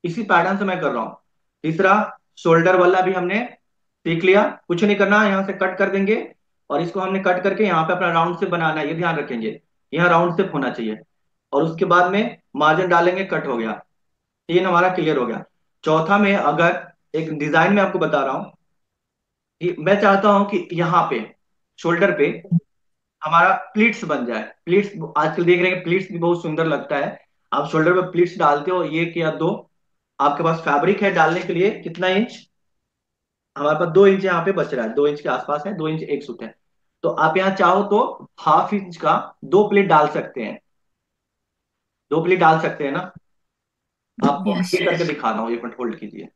इसी पैटर्न से मैं कर रहा हूँ। तीसरा, शोल्डर वाला भी हमने सीख लिया, कुछ नहीं करना, यहाँ से कट कर देंगे और इसको हमने कट करके यहाँ पे अपना राउंड शेप बनाना है, ये ध्यान रखेंगे, यहाँ राउंड शेप होना चाहिए। और उसके बाद में मार्जिन डालेंगे, कट हो गया, 3 हमारा क्लियर हो गया। चौथा में अगर एक डिजाइन में आपको बता रहा हूँ कि मैं चाहता हूं कि यहाँ पे शोल्डर पे हमारा प्लीट्स बन जाए, प्लीट्स आजकल देख रहे हैं, प्लीट्स भी बहुत सुंदर लगता है। आप शोल्डर पे प्लीट्स डालते हो, एक या दो, आपके पास फैब्रिक है डालने के लिए, कितना इंच, हमारे पास 2 इंच यहाँ पे बच रहा है, 2 इंच के आसपास है, 2 इंच एक सूट है, तो आप यहाँ चाहो तो हाफ इंच का 2 प्लेट डाल सकते हैं, 2 प्लेट डाल सकते हैं ना। आपको मैं यस। ये करके दिखा रहा हूँ, 1 मिनट होल्ड कीजिए,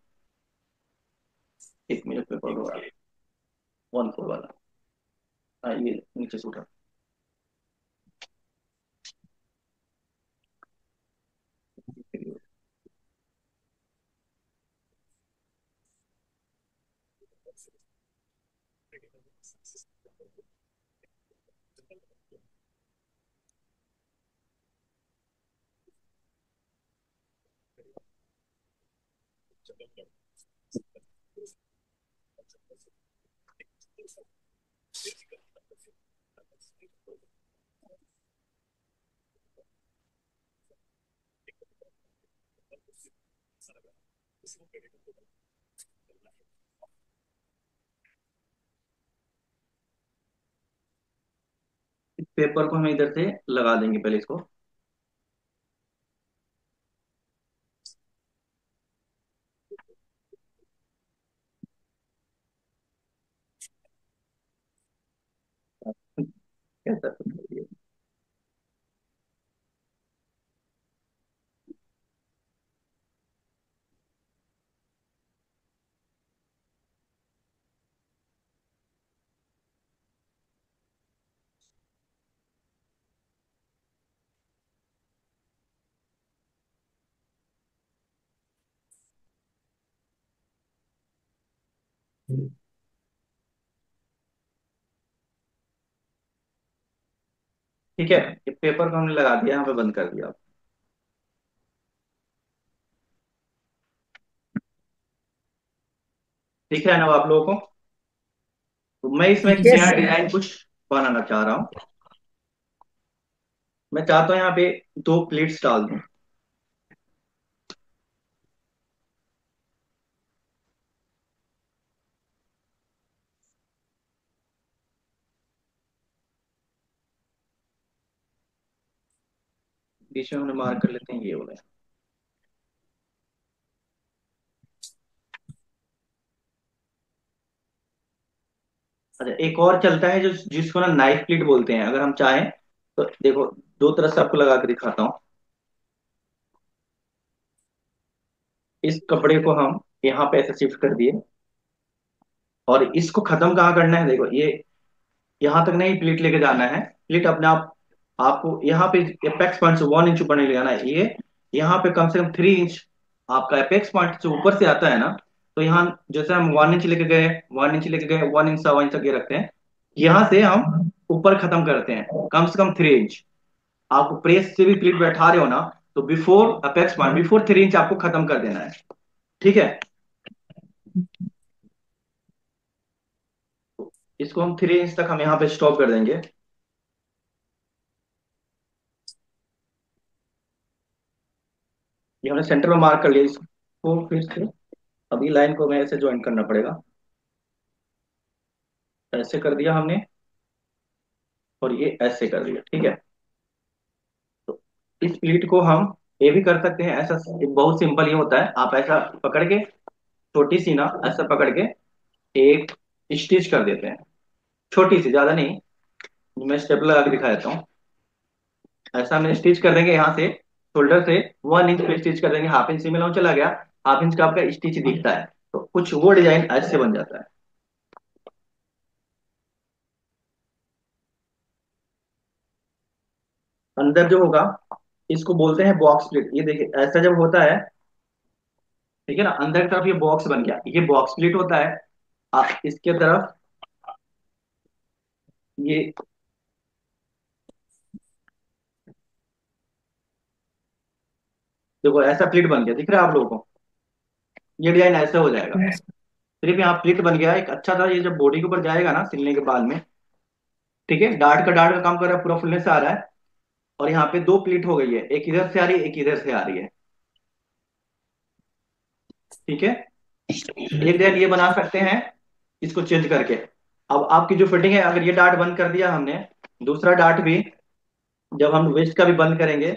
1 मिनट में पकड़ो आप, 1/4 वाला, हाँ ये नीचे सूट है। पेपर को हम इधर से लगा देंगे पहले इसको। कैसा ठीक है, ये पेपर को हमने लगा दिया, यहाँ पे बंद कर दिया। ठीक है ना आप लोगों को? तो मैं इसमें एक यस नया सर। डिजाइन कुछ बनाना चाह रहा हूँ। मैं चाहता हूँ यहाँ पे दो प्लेट्स डाल दूं। बीच में हमने मार्क कर लेते हैं ये वाला। अच्छा, एक और चलता है जो जिसको ना नाइफ प्लेट बोलते हैं, अगर हम चाहें तो देखो, दो तरह से आपको लगा के दिखाता हूँ। इस कपड़े को हम यहाँ पे ऐसे शिफ्ट कर दिए, और इसको खत्म कहाँ करना है, देखो ये यहाँ तक नहीं प्लेट लेके जाना है। प्लेट अपने आप आपको यहाँ पे अपेक्स पॉइंट से 1 इंच ऊपर नहीं ले जाना है। ये यहाँ पे कम से कम 3 इंच आपका अपेक्स पॉइंट से ऊपर से आता है ना, तो यहाँ जैसे हम 1 इंच लेके गए, 1 इंच लेके गए, 1 इंच 1.25 इंच तक ये रखते हैं। यहाँ से हम ऊपर खत्म करते हैं कम से कम 3 इंच। आप प्रेस से भी प्लेट बैठा रहे हो ना, तो before apex point, before 3 inch आपको खत्म कर देना है। ठीक है, इसको हम 3 इंच तक हम यहाँ पे स्टॉप कर देंगे। ये हमने सेंटर में मार्क कर लिया, इसको फिर से अभी लाइन को मैं ऐसे ज्वाइन करना पड़ेगा। ऐसे कर दिया हमने, और ये ऐसे कर दिया। ठीक है, तो इस प्लीट को हम ये भी कर सकते हैं ऐसा। बहुत सिंपल ये होता है, आप ऐसा पकड़ के, छोटी सी ना, ऐसा पकड़ के एक स्टिच कर देते हैं, छोटी सी, ज्यादा नहीं। मैं स्टेपलर लगा के दिखा देता हूँ। ऐसा हमने स्टिच कर देंगे यहाँ से, शोल्डर से 1 इंच पे स्टिच कर देंगे। हाफ इंच सिमिल लाइन चला गया, हाफ इंच का आपका स्टिच दिखता है, तो कुछ वो डिजाइन ऐसे बन जाता है। अंदर जो होगा इसको बोलते हैं बॉक्स प्लेट। ये देखिए ऐसा जब होता है, ठीक है ना, अंदर की तरफ ये बॉक्स बन गया, ये बॉक्स प्लेट होता है। आप इसके तरफ ये, देखो ऐसा प्लेट बन गया, दिख रहा है आप लोगों को? ये डिजाइन ऐसे हो जाएगा। यस सिर्फ यहाँ प्लेट बन गया एक अच्छा था। ये जब बॉडी के ऊपर जाएगा ना सिलने के बाद में, ठीक है, डार्ट का काम कर रहा है, पूरा फुलनेस आ रहा है। और यहाँ पे दो प्लेट हो गई है, एक इधर से आ रही है, एक इधर से आ रही है। ठीक है, एक डिजाइन ये बना सकते हैं इसको चेंज करके। अब आपकी जो फिटिंग है, अगर ये डार्ट बंद कर दिया हमने, दूसरा डार्ट भी जब हम वेस्ट का भी बंद करेंगे,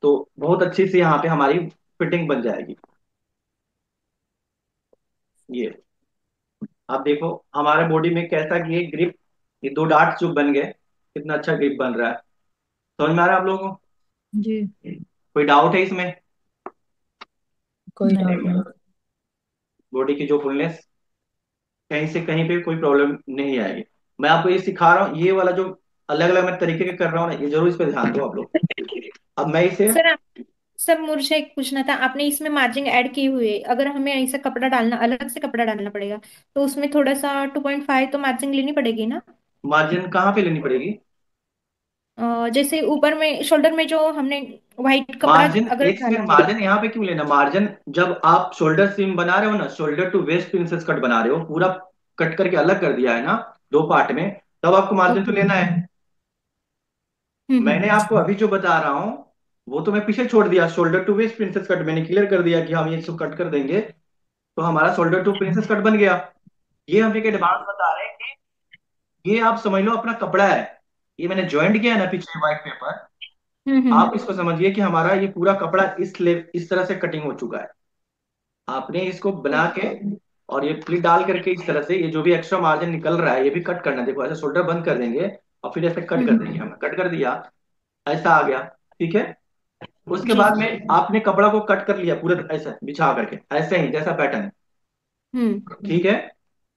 तो बहुत अच्छी सी यहाँ पे हमारी फिटिंग बन जाएगी। ये आप देखो हमारे बॉडी में कैसा कि ये ग्रिप, ये दो डार्ट जो बन गए, कितना अच्छा ग्रिप बन रहा है। समझ में आ रहा है आप लोगों को? जी। कोई डाउट है इसमें? कोई डाउट नहीं। बॉडी की जो फुलनेस, कहीं से कहीं पे कोई प्रॉब्लम नहीं आएगी। मैं आपको ये सिखा रहा हूँ, ये वाला जो अलग अलग मैं तरीके के कर रहा हूँ ना, ये जरूर इस पे ध्यान दो आप लोग। अब मैं इसे, सर आप सर मुझे एक पूछना था, आपने इसमें मार्जिन ऐड की हुई है, अगर हमें ऐसा कपड़ा डालना, अलग से कपड़ा डालना पड़ेगा, तो उसमें थोड़ा सा 2.5 तो मार्जिन लेनी पड़ेगी ना? मार्जिन कहाँ पे लेनी पड़ेगी? जैसे ऊपर में शोल्डर में जो हमने व्हाइट कपड़ा मार्जिन, अगर एक सेकंड, डाला है। मार्जिन यहाँ पे क्यों लेना मार्जिन? जब आप शोल्डर सीम बना रहे हो ना, shoulder to waist princess cut बना रहे हो, पूरा कट करके अलग कर दिया है ना दो पार्ट में, तब आपको मार्जिन तो ओके। लेना है। मैंने आपको अभी जो बता रहा हूँ वो तो मैं पीछे छोड़ दिया। Shoulder to waist princess cut मैंने क्लियर कर दिया कि हम ये सब कट कर देंगे, तो हमारा शोल्डर टू प्रिंसेस कट बन गया। ये हम एक एडवांस बता रहे हैं कि ये आप समझ लो अपना कपड़ा है, ये मैंने ज्वाइंट किया है ना पीछे व्हाइट पेपर, आप हम्म। इसको समझिए कि हमारा ये पूरा कपड़ा इस तरह से कटिंग हो चुका है। आपने इसको बना के और ये प्लीट डाल करके इस तरह से ये जो भी एक्स्ट्रा मार्जिन निकल रहा है ये भी कट करना है। देखो ऐसे शोल्डर बंद कर देंगे और फिर ऐसे कट कर हम्म। देंगे, हमने कट कर दिया, ऐसा आ गया। ठीक है। उसके जी बाद सर। में आपने कपड़ा को कट कर लिया पूरे ऐसे बिछा करके, ऐसे ही जैसा पैटर्न है। हम्म। ठीक है।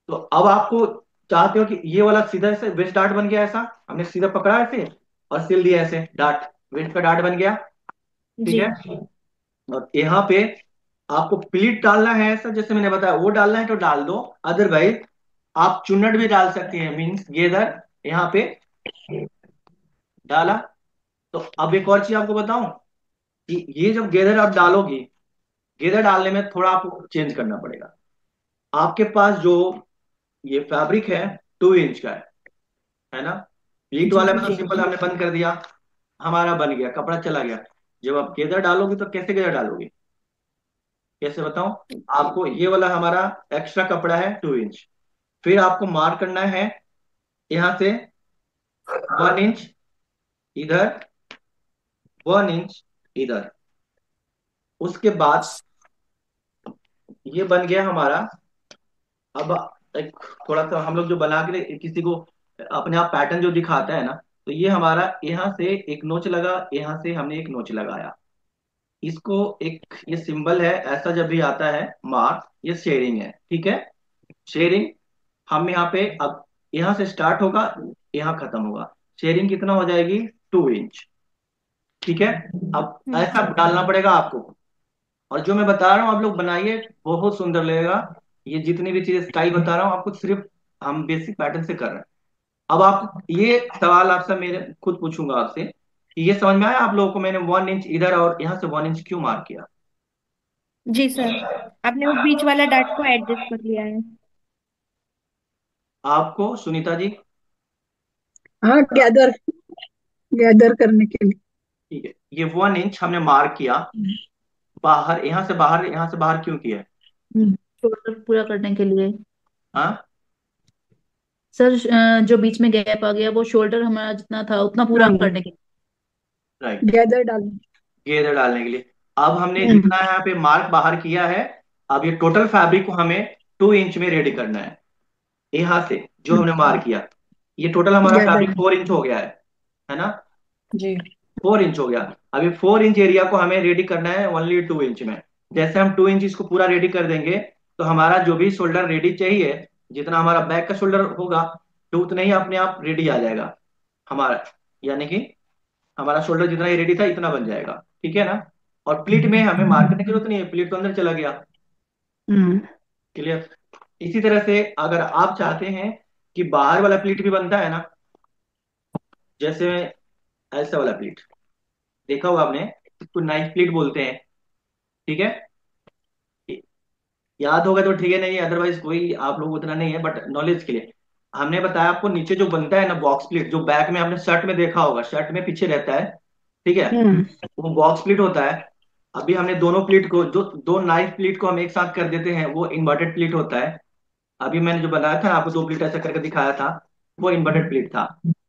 तो अब आपको चाहते हो कि ये वाला सीधा से वेस्ट डार्ट बन गया, ऐसा हमने सीधा पकड़ा ऐसे और सिल दिया ऐसे डार्ट, वेस्ट का डार्ट बन गया। ठीक जी। है। और यहाँ पे आपको प्लीट डालना है ऐसा जैसे मैंने बताया, वो डालना है तो डाल दो, अदरवाइज आप चुन्नट भी डाल सकते हैं, मीन्स गेदर यहाँ पे डाला। तो अब एक और चीज आपको बताऊं कि ये जब गेदर आप डालोगी, गेदर डालने में थोड़ा आपको चेंज करना पड़ेगा। आपके पास जो ये फैब्रिक है 2 इंच का है ना। प्लीट जी वाले में तो जी। सिंपल हमने बंद कर दिया, हमारा बन गया, कपड़ा चला गया। जब आप गेदर डालोगी तो कैसे गेदर डालोगी, कैसे बताऊं आपको। ये वाला हमारा एक्स्ट्रा कपड़ा है 2 इंच, फिर आपको मार्क करना है यहाँ से 1 इंच इधर, 1 इंच इधर। उसके बाद ये बन गया हमारा। अब एक थोड़ा सा हम लोग जो बना के किसी को अपने आप पैटर्न जो दिखाता है ना, तो ये हमारा यहाँ से एक नोच लगा, यहाँ से हमने एक नोच लगाया। इसको एक ये सिंबल है ऐसा, जब भी आता है मार्क, ये शेयरिंग है। ठीक है। शेयरिंग हम यहाँ पे अब यहाँ से स्टार्ट होगा, यहाँ खत्म होगा, शेयरिंग कितना हो जाएगी 2 इंच। ठीक है। अब ऐसा हम्म। डालना पड़ेगा आपको। और जो मैं बता रहा हूँ आप लोग बनाइए, बहुत सुंदर लगेगा। ये जितनी भी चीजें स्टाइल बता रहा हूँ आपको, सिर्फ हम बेसिक पैटर्न से कर रहे हैं। अब आप ये सवाल आपसे मेरे खुद पूछूंगा आपसे कि ये समझ में आया आप लोगों को मैंने 1 इंच इधर और यहाँ से 1 इंच क्यों मार्क किया। जी सर, आपने वो बीच वाला डार्ट को एडजस्ट कर लिया है। आपको सुनीता जी। हाँ, गैदर गैदर करने के लिए। ठीक है, ये 1 इंच हमने मार्क किया बाहर, यहाँ से बाहर, यहाँ से बाहर क्यों किया है। हम्म, शोल्डर पूरा करने के लिए। हाँ। सर जो बीच में गैप आ गया वो शोल्डर हमारा जितना था उतना पूरा हाँ, करने के लिए। राइट। गैदर डालने। घेरे डालने के लिए। अब हमने हम्म, जितना यहाँ पे मार्क बाहर किया है, अब ये टोटल फैब्रिक को हमें 2 इंच में रेडी करना है। यहाँ से जो हमने मार्क किया, ये टोटल हमारा गैदर। फैब्रिक 4 इंच हो गया है ना। जी। 4 इंच हो गया। अब ये 4 इंच एरिया को हमें रेडी करना है ओनली 2 इंच में। जैसे हम 2 इंच इसको पूरा रेडी कर देंगे, तो हमारा जो भी शोल्डर रेडी चाहिए, जितना हमारा बैक का शोल्डर होगा, तो उतना ही अपने आप रेडी आ जाएगा हमारा, यानी कि हमारा शोल्डर जितना ही रेडी था इतना बन जाएगा। ठीक है ना। और प्लीट में हमें मार्क करने की जरूरत नहीं है, प्लीट तो अंदर चला गया। हम्म, क्लियर। इसी तरह से अगर आप चाहते हैं कि बाहर वाला प्लीट भी बनता है ना, जैसे ऐसा वाला प्लीट देखा होगा आपने, इसको नाइफ प्लीट बोलते हैं। ठीक है। याद होगा तो ठीक है, नहीं अदरवाइज कोई आप लोग उतना नहीं है, बट नॉलेज के लिए हमने बताया आपको। नीचे जो बनता है ना बॉक्स प्लीट, जो बैक में आपने शर्ट में देखा होगा, शर्ट में पीछे रहता है। ठीक है। हम्म, वो बॉक्स प्लीट होता है। अभी हमने दोनों प्लीट को, जो दो नाइफ प्लीट को हम एक साथ कर देते हैं, वो इन्वर्टेड प्लीट होता है। अभी मैंने जो बनाया था आपको, 2 प्लीट ऐसा करके दिखाया था, वो इन्वर्टेड प्लीट था।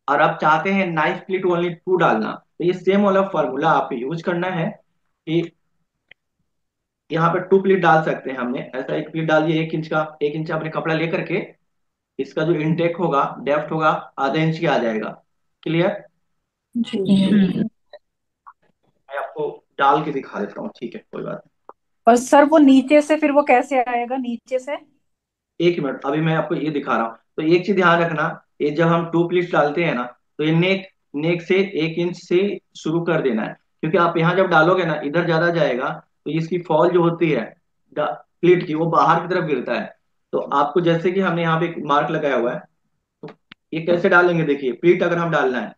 और आप चाहते हैं नाइफ प्लीट ओनली 2 डालना, तो ये सेम वाला फॉर्मूला आप यूज करना है कि यहाँ पे 2 प्लीट डाल सकते हैं हमने। ऐसा एक प्लीट डाल दिए, 1 इंच का, 1 इंच आपने कपड़ा लेकर के इसका जो इनटेक होगा, डेप्थ होगा, आधा इंच की आ जाएगा। क्लियर। जी। मैं आपको डाल के दिखा देता हूँ, ठीक है कोई बात और सर वो नीचे से फिर वो कैसे आएगा नीचे से? नहीं। 1 मिनट, अभी मैं आपको ये दिखा रहा हूँ। तो एक चीज ध्यान रखना, ये जब हम 2 प्लीट्स डालते हैं ना, तो ये नेक नेक से 1 इंच से शुरू कर देना है। क्योंकि आप यहाँ जब डालोगे ना, इधर ज्यादा जाएगा, तो इसकी फॉल जो होती है प्लीट की, वो बाहर की तरफ गिरता है। तो आपको जैसे कि हमने यहाँ पे एक मार्क लगाया हुआ है, तो ये कैसे डालेंगे, देखिए प्लीट अगर हम डालना है,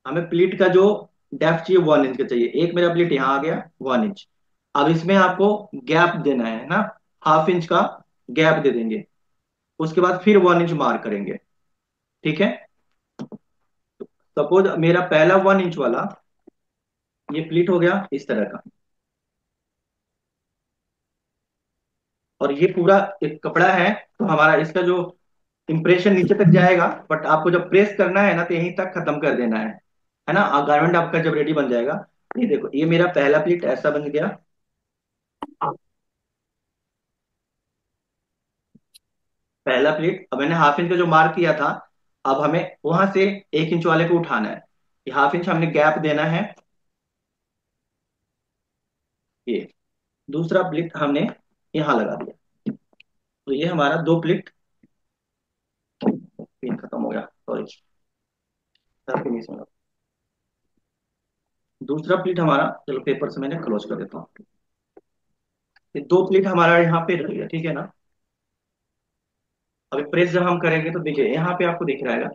हमें प्लीट का जो डेप्थ चाहिए 1 इंच का चाहिए। एक मेरा प्लीट यहाँ आ गया 1 इंच। अब इसमें आपको गैप देना है ना, हाफ इंच का गैप दे देंगे। उसके बाद फिर 1 इंच मार्क करेंगे। ठीक है। सपोज मेरा पहला 1 इंच वाला ये प्लीट हो गया इस तरह का, और ये पूरा एक कपड़ा है, तो हमारा इसका जो इंप्रेशन नीचे तक जाएगा, बट आपको जब प्रेस करना है ना तो यहीं तक खत्म कर देना है ना। गारमेंट आपका जब रेडी बन जाएगा, ये देखो ये मेरा पहला प्लीट ऐसा बन गया। पहला प्लीट, अब मैंने हाफ इंच का जो मार्क किया था, अब हमें वहां से 1 इंच वाले को उठाना है। ये हाफ इंच हमने गैप देना है। ये दूसरा प्लीट हमने यहाँ लगा दिया। तो ये हमारा 2 प्लीट, पिन खत्म हो गया, सॉरी। दूसरा प्लीट हमारा, चलो पेपर से मैंने क्लोज कर देता हूँ। ये 2 प्लीट हमारा यहाँ पे रह गया, ठीक है ना। अभी प्रेस जब हम करेंगे तो देखिए यहाँ पे आपको दिख रहा है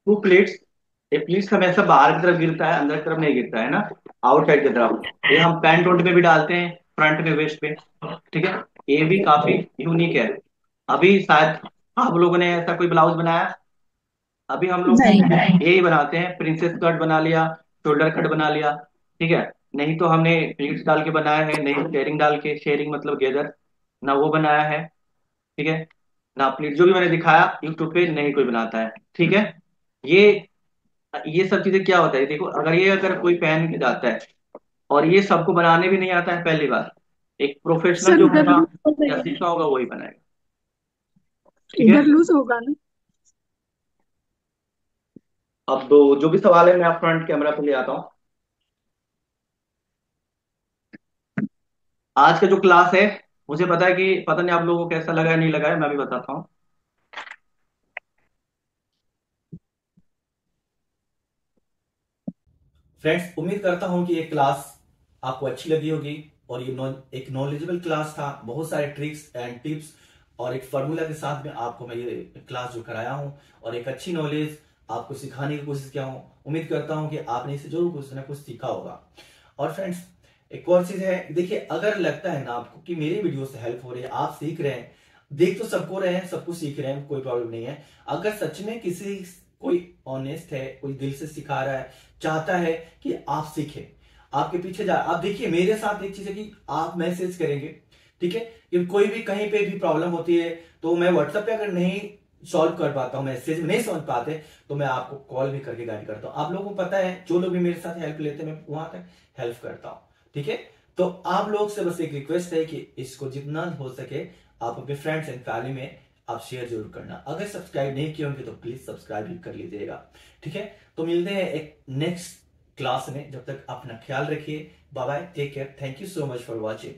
2 प्लेट्स। ये प्लेट्स हमेशा बाहर की तरफ गिरता है, अंदर की तरफ नहीं गिरता है ना, आउटसाइड की तरफ। ये हम पैंट वोट में भी डालते हैं, फ्रंट में, वेस्ट पे, ठीक है। ये भी काफी यूनिक है। अभी शायद आप लोगों ने ऐसा कोई ब्लाउज बनाया? अभी हम लोग नहीं। यही बनाते हैं, प्रिंसेस कट बना लिया, शोल्डर कट बना लिया, ठीक है। नहीं तो हमने प्लीट्स डाल के बनाया है, नहीं शेयरिंग डाल के, शेयरिंग मतलब गेदर, ना वो बनाया है, ठीक है ना। प्लीट जो भी मैंने दिखाया यूट्यूब पे नहीं कोई बनाता है, ठीक है। ये ये सब चीजें क्या होता है, देखो अगर ये अगर कोई पहन के जाता है और ये सबको बनाने भी नहीं आता है, पहली बार, एक प्रोफेशनल सर जो इधर होगा लूज हो या गया, सीखा होगा वही बनाएगा, ठीक है। इधर लूज होगा ना। अब जो भी सवाल है मैं आप फ्रंट कैमरा पे ले आता हूँ। आज का जो क्लास है, मुझे पता है कि पता नहीं आप लोगों को कैसा लगा है नहीं लगा है, मैं भी बताता हूँ। फ्रेंड्स, उम्मीद करता हूं कि ये क्लास आपको अच्छी लगी होगी, और ये एक नॉलेजेबल क्लास था। बहुत सारे ट्रिक्स एंड टिप्स और एक फार्मूला के साथ में आपको मैं ये क्लास जो कराया हूं, और एक अच्छी नॉलेज आपको सिखाने की कोशिश किया हूं। उम्मीद करता हूं कि आपने इसे जरूर कुछ ना कुछ सीखा होगा। और फ्रेंड्स, एक और चीज है, देखिए अगर लगता है ना आपको कि मेरी वीडियो से हेल्प हो रही है, आप सीख रहे हैं, देख तो सबको रहे हैं, सब कुछ सीख रहे हैं, कोई प्रॉब्लम नहीं है। अगर सच में किसी कोई ऑनेस्ट है, कोई दिल से सिखा रहा है, चाहता है कि आप सीखें, आपके पीछे जा, आप देखिए मेरे साथ एक चीज है कि आप मैसेज करेंगे, ठीक है। कि कोई भी कहीं पे भी प्रॉब्लम होती है तो मैं व्हाट्सएप पे अगर नहीं सॉल्व कर पाता हूं, मैसेज में नहीं समझ पाते, तो मैं आपको कॉल भी करके गाइड करता हूं। आप लोगों को पता है, जो लोग भी मेरे साथ हेल्प लेते हैं मैं वहां तक हेल्प करता हूं, ठीक है। तो आप लोग से बस एक रिक्वेस्ट है कि इसको जितना हो सके आप अपने फ्रेंड्स एंड फैमिली में आप शेयर जरूर करना। अगर सब्सक्राइब नहीं किए होंगे तो प्लीज सब्सक्राइब भी कर लीजिएगा, ठीक है। तो मिलते हैं एक नेक्स्ट क्लास में, जब तक अपना ख्याल रखिए। Bye bye, take care, thank you so much for watching.